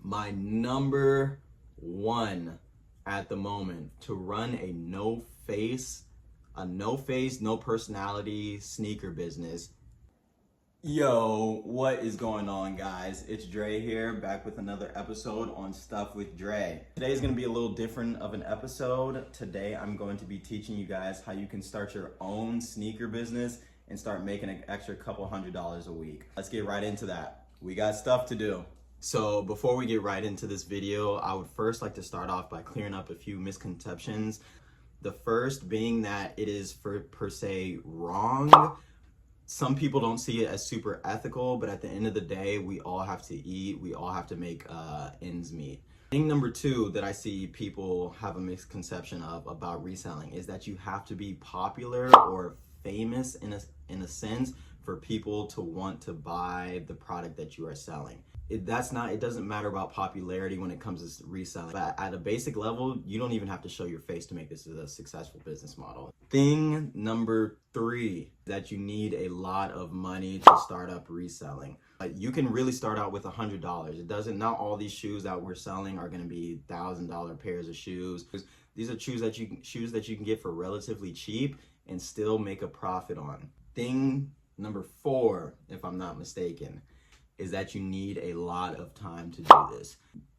My number one at the moment to run a no face, no personality sneaker business. Yo, what is going on, guys? It's Dre here, back with another episode on Stuff with Dre. Today is going to be a little different of an episode. Today I'm going to be teaching you guys how you can start your own sneaker business and start making an extra couple $100s a week. Let's get right into that. We got stuff to do. So before we get right into this video, I would first like to start off by clearing up a few misconceptions. The first being that it is per se wrong. Some people don't see it as super ethical, but at the end of the day, we all have to eat. We all have to make ends meet. Thing number two that I see people have a misconception of about reselling is that you have to be popular or famous in a sense for people to want to buy the product that you are selling. It doesn't matter about popularity when it comes to reselling. But at a basic level, you don't even have to show your face to make this a successful business model. Thing number three, that you need a lot of money to start up reselling. You can really start out with $100. Not all these shoes that we're selling are gonna be $1,000 pairs of shoes. These are shoes that you can get for relatively cheap and still make a profit on. Thing number four, if I'm not mistaken, is that you need a lot of time to do this.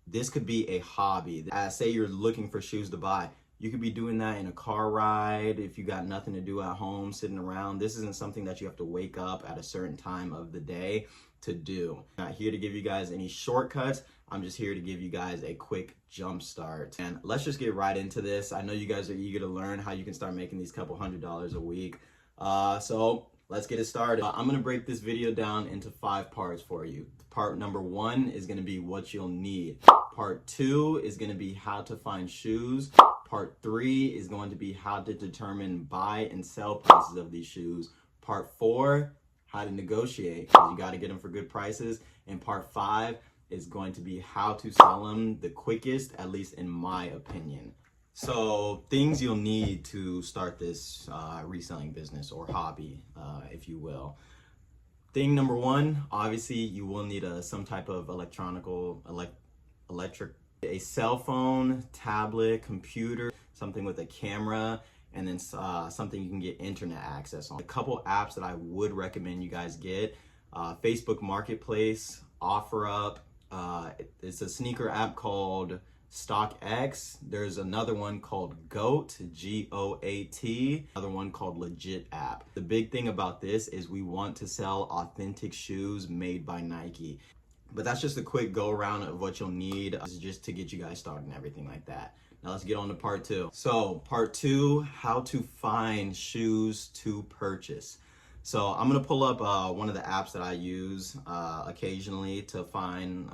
This could be a hobby. Say you're looking for shoes to buy. You could be doing that in a car ride if you got nothing to do at home, sitting around. This isn't something that you have to wake up at a certain time of the day to do. I'm not here to give you guys any shortcuts. I'm just here to give you guys a quick jump start. And let's just get right into this. I know you guys are eager to learn how you can start making these couple $100s a week. So let's get it started. I'm gonna break this video down into 5 parts for you. Part number 1 is gonna be what you'll need. Part 2 is gonna be how to find shoes. Part 3 is going to be how to determine buy and sell prices of these shoes. Part 4, how to negotiate, because you gotta get them for good prices. And part 5 is going to be how to sell them the quickest, at least in my opinion. So things you'll need to start this reselling business or hobby, if you will. Thing number 1, obviously you will need some type of a cell phone, tablet, computer, something with a camera, and then something you can get internet access on. A couple apps that I would recommend you guys get, Facebook Marketplace, OfferUp. It's a sneaker app called StockX. There's another one called GOAT, G-O-A-T, another one called Legit app. The big thing about this is we want to sell authentic shoes made by Nike. But that's just a quick go around of what you'll need just to get you guys started and everything like that. Now let's get on to part 2. So part 2, how to find shoes to purchase. So I'm gonna pull up one of the apps that I use occasionally to find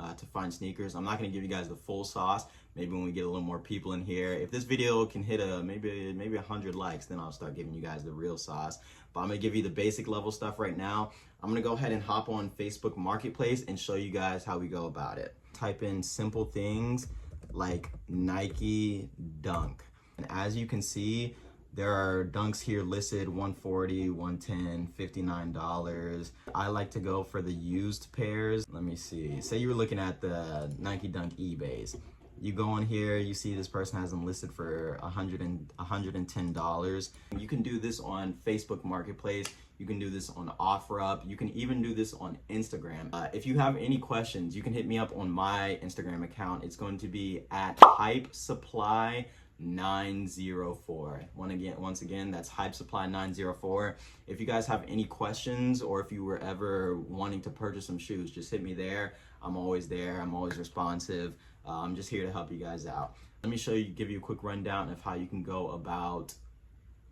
sneakers. I'm not gonna give you guys the full sauce. Maybe when we get a little more people in here, if this video can hit maybe 100 likes, then I'll start giving you guys the real sauce. But I'm gonna give you the basic level stuff right now. I'm gonna go ahead and hop on Facebook Marketplace and show you guys how we go about it. Type in simple things like Nike Dunk, and as you can see, there are dunks here listed $140, $110, $59. I like to go for the used pairs. Let me see. Say you were looking at the Nike Dunk eBays. You go on here, you see this person has them listed for $110. You can do this on Facebook Marketplace. You can do this on OfferUp. You can even do this on Instagram. If you have any questions, you can hit me up on my Instagram account. It's going to be at HypeSupply904. Once again, that's HypeSupply904. If you guys have any questions or if you were ever wanting to purchase some shoes, just hit me there. I'm always there. I'm always responsive. I'm just here to help you guys out. Let me give you a quick rundown of how you can go about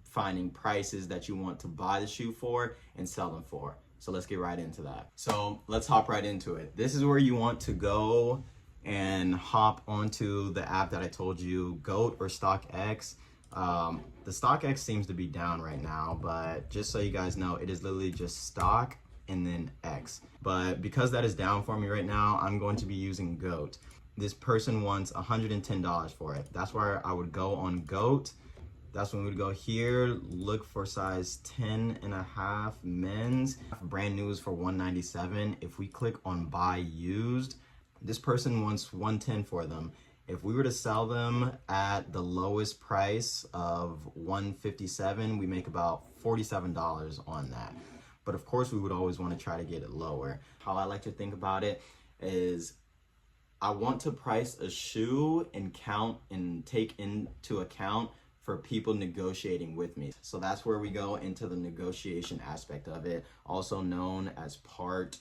finding prices that you want to buy the shoe for and sell them for. So let's get right into that. So let's hop right into it. This is where you want to go and hop onto the app that I told you, GOAT or StockX. The StockX seems to be down right now, but just so you guys know, it is literally just stock and then X. But because that is down for me right now, I'm going to be using GOAT. This person wants $110 for it. That's where I would go on GOAT. That's when we would go here, look for size 10.5 men's. Brand new is for $197. If we click on buy used, This person wants 110 for them. If we were to sell them at the lowest price of 157, we make about $47 on that. But of course, we would always want to try to get it lower. How I like to think about it is I want to price a shoe and count and take into account for people negotiating with me. So that's where we go into the negotiation aspect of it, also known as part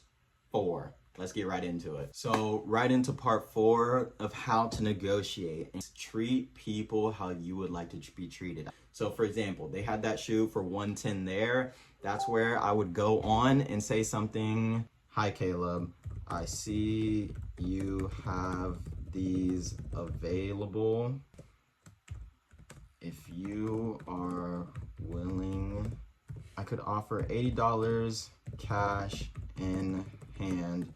4. Let's get right into it. So right into part 4 of how to negotiate and treat people how you would like to be treated. So for example, they had that shoe for 110 there. That's where I would go on and say something. Hi, Caleb. I see you have these available. If you are willing, I could offer $80 cash in hand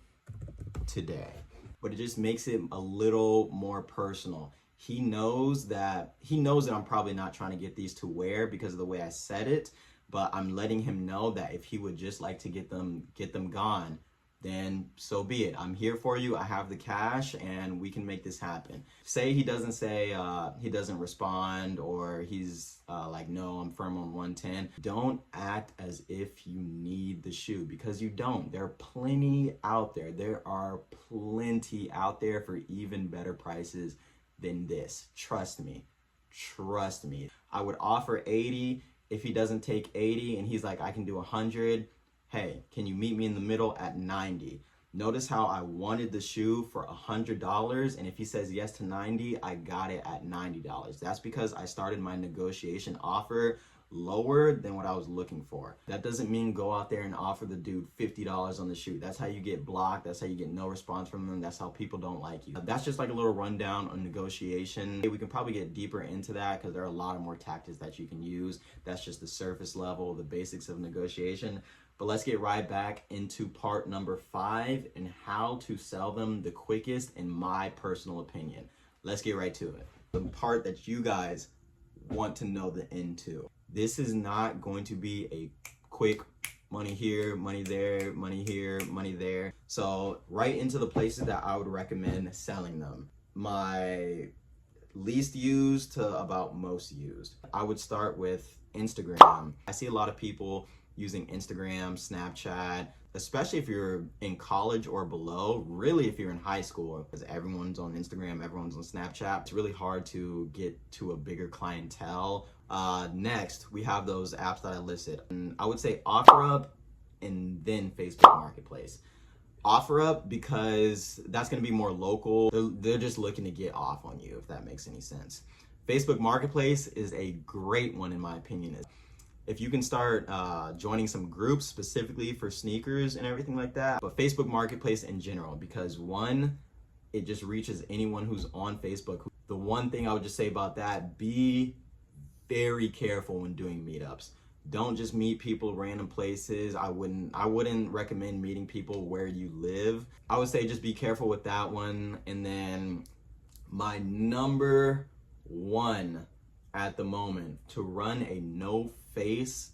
today. But it just makes it a little more personal. He knows that I'm probably not trying to get these to wear because of the way I said it, but I'm letting him know that if he would just like to get them gone, then so be it. I'm here for you. I have the cash and we can make this happen. Say he doesn't say, he doesn't respond, or he's like, no, I'm firm on 110. Don't act as if you need the shoe, because you don't. There are plenty out there. There are plenty out there for even better prices than this. Trust me. Trust me. I would offer 80. If he doesn't take 80 and he's like, I can do 100. Hey, can you meet me in the middle at 90? Notice how I wanted the shoe for $100, and if he says yes to 90, I got it at $90. That's because I started my negotiation offer lower than what I was looking for. That doesn't mean go out there and offer the dude $50 on the shoe. That's how you get blocked. That's how you get no response from them. That's how people don't like you. That's just like a little rundown on negotiation. We can probably get deeper into that because there are a lot of more tactics that you can use. That's just the surface level, the basics of negotiation. But let's get right back into part number 5 and how to sell them the quickest, in my personal opinion. Let's get right to it. The part that you guys want to know the end to. This is not going to be a quick money here, money there, money here, money there. So right into the places that I would recommend selling them. My least used to about most used. I would start with Instagram. I see a lot of people using Instagram, Snapchat, especially if you're in college or below. Really, if you're in high school, because everyone's on Instagram, everyone's on Snapchat. It's really hard to get to a bigger clientele. Next, we have those apps that I listed. And I would say OfferUp and then Facebook Marketplace. OfferUp, because that's going to be more local. They're just looking to get off on you, if that makes any sense. Facebook Marketplace is a great one, in my opinion. If you can start joining some groups specifically for sneakers and everything like that. But Facebook Marketplace in general, because one, it just reaches anyone who's on Facebook. The one thing I would just say about that, be very careful when doing meetups. Don't just meet people random places. I wouldn't recommend meeting people where you live. I would say just be careful with that one. And then my number 1 at the moment to run a no face,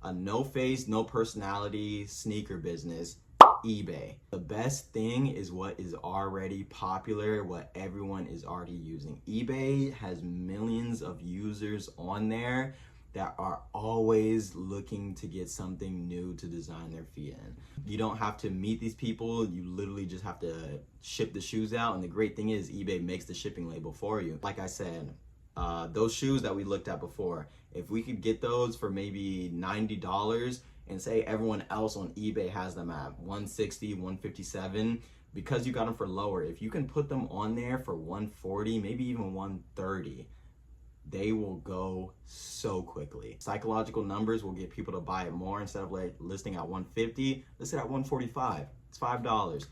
no personality sneaker business, eBay. The best thing is what is already popular, what everyone is already using. eBay has millions of users on there that are always looking to get something new to design their feet in. You don't have to meet these people. You literally just have to ship the shoes out. And the great thing is eBay makes the shipping label for you. Like I said, those shoes that we looked at before, if we could get those for maybe $90 and say everyone else on eBay has them at 160, 157, because you got them for lower, if you can put them on there for 140, maybe even 130, they will go so quickly. Psychological numbers will get people to buy it more. Instead of like listing at 150, list it at 145. It's $5.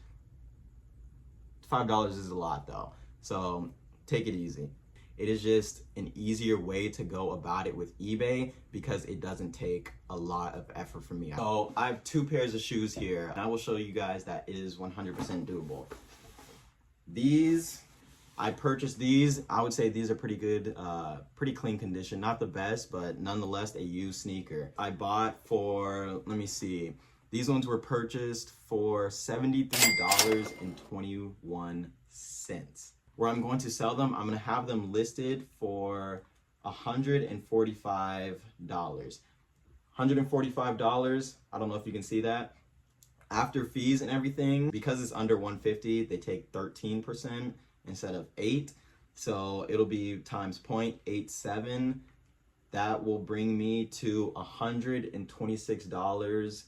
$5 is a lot though, so take it easy. It is just an easier way to go about it with eBay because it doesn't take a lot of effort from me. So I have 2 pairs of shoes here, and I will show you guys that it is 100% doable. These, I purchased these. I would say these are pretty good, pretty clean condition. Not the best, but nonetheless a used sneaker. I bought for, let me see, These ones were purchased for $73.21. Where I'm going to sell them, I'm going to have them listed for $145. $145, I don't know if you can see that. After fees and everything, because it's under 150, they take 13% instead of 8. So it'll be times 0.87. That will bring me to $126.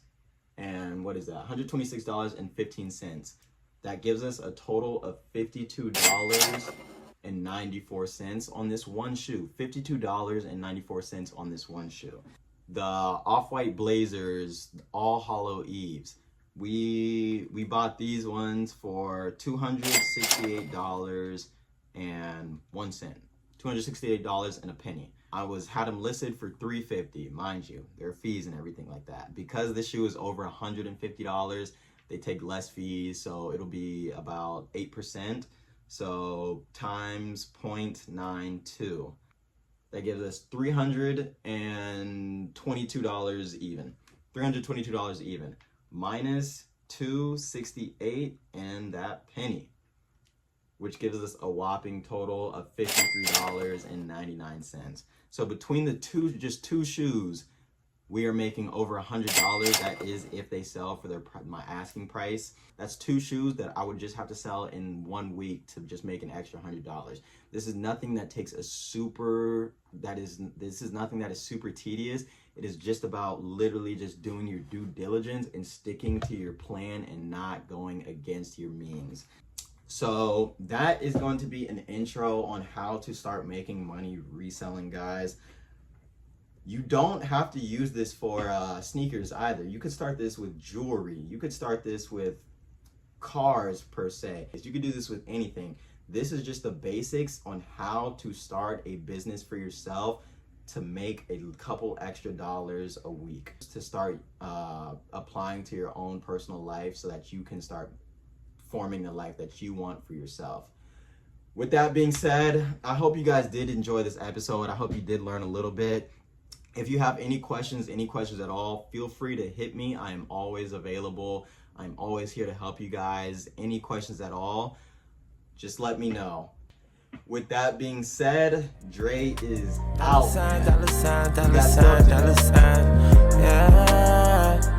And what is that? $126.15. That gives us a total of $52.94 on this one shoe. $52.94 on this one shoe. The off-white blazers, All Hallow Eves. We bought these ones for $268.01. $268 and a penny. I had them listed for $350, mind you. There are fees and everything like that. Because this shoe is over $150, they take less fees, so it'll be about 8%. So times 0.92. That gives us $322 even. $322 even. Minus $268 and that penny, which gives us a whopping total of $53.99. So between the just two shoes, we are making over $100. That is if they sell for my asking price. That's 2 shoes that I would just have to sell in 1 week to just make an extra $100. This is nothing that takes this is nothing that is super tedious. It is just about literally just doing your due diligence and sticking to your plan and not going against your means. So that is going to be an intro on how to start making money reselling, guys. You don't have to use this for sneakers either. You could start this with jewelry. You could start this with cars per se. You could do this with anything. This is just the basics on how to start a business for yourself to make a couple extra dollars a week, to start applying to your own personal life so that you can start forming the life that you want for yourself. With that being said, I hope you guys did enjoy this episode. I hope you did learn a little bit. If you have any questions at all, feel free to hit me. I am always available. I'm always here to help you guys. Any questions at all, just let me know. With that being said, Dre is out. $, $, $, $, $, $, yeah.